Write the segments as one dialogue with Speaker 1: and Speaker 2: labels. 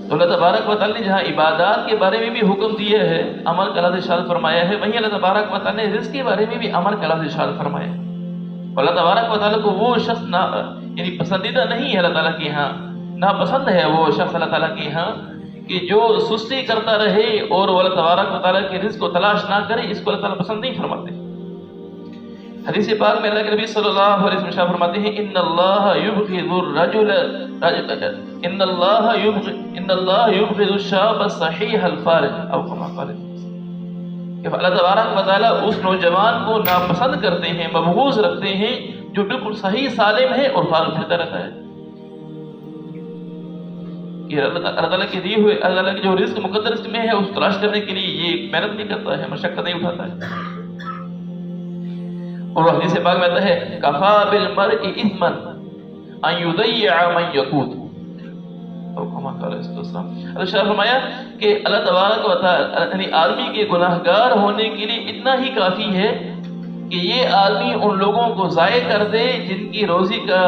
Speaker 1: تو اللہ تبارک و تعالیٰ نے جہاں عبادات کے بارے میں بھی حکم دیا ہے، عمل کا لفظ ارشاد فرمایا ہے، وہیں اللہ تبارک و تعالیٰ نے رزق کے بارے میں بھی عمل کا لفظ ارشاد فرمایا ہے۔ اللہ تبارک و تعالیٰ کو وہ شخص یعنی پسندیدہ نہیں ہے اللہ تعالیٰ کے یہاں، ناپسند ہے وہ شخص اللہ تعالیٰ کے یہاں کہ جو سستی کرتا رہے اور وہ اللہ تبارک و تعالیٰ کے رزق کو تلاش نہ کرے، اس کو اللہ تعالیٰ پسند نہیں فرماتے۔ حدیث پاک میں اللہ کے نبی صلی اللہ علیہ وسلم ارشاد فرماتے ہیں ان اللہ یبغض الشاب الصحیح الفارغ او کما قال، کہ اللہ تبارک و تعالیٰ اس نوجوان کو ناپسند کرتے ہیں، مبغوض رکھتے ہیں جو بالکل صحیح سالم ہے اور فارغ پھرتا رہتا ہے۔ کہ اللہ تعالیٰ کے دیے ہوئے، اللہ تعالیٰ کے جو رزق مقدر اس میں ہے اس تلاش کرنے کے لیے یہ محنت نہیں کرتا ہے، مشقت نہیں اٹھاتا ہے۔ اور حدیث پاک میں آتا ہے کفا بالمرء اثما ان یضیع من یقوت، اللہ شاہ فرمایا کہ اللہ تبارک و تعالی یعنی آدمی کے گناہگار ہونے کے لیے اتنا ہی کافی ہے کہ یہ آدمی ان لوگوں کو ضائع کر دے جن کی روزی کا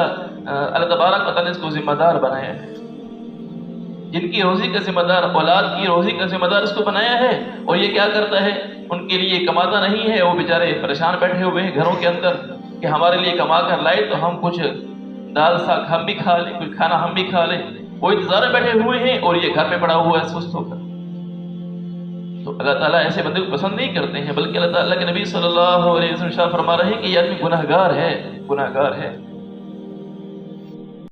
Speaker 1: اللہ تبارک و تعالی نے اس کو ذمہ دار بنایا ہے، جن کی روزی کا ذمہ دار، اولاد کی روزی کا ذمہ دار اس کو بنایا ہے، اور یہ کیا کرتا ہے، ان کے لیے کماتا نہیں ہے، وہ بیچارے پریشان بیٹھے ہوئے ہیں گھروں کے اندر کہ ہمارے لیے کما کر لائے تو ہم کچھ دال ساگ ہم بھی کھا لیں، کچھ کھانا ہم بھی کھا لیں، وہ انتظار میں بیٹھے ہوئے ہیں اور یہ گھر میں پڑا ہوا ہے سست ہو کر۔ تو اللہ تعالیٰ ایسے بندے کو پسند نہیں کرتے ہیں، بلکہ اللہ تعالیٰ کے نبی صلی اللہ علیہ وسلم فرما رہے ہیں کہ یہ آدمی گناہگار ہے، گناہگار ہے۔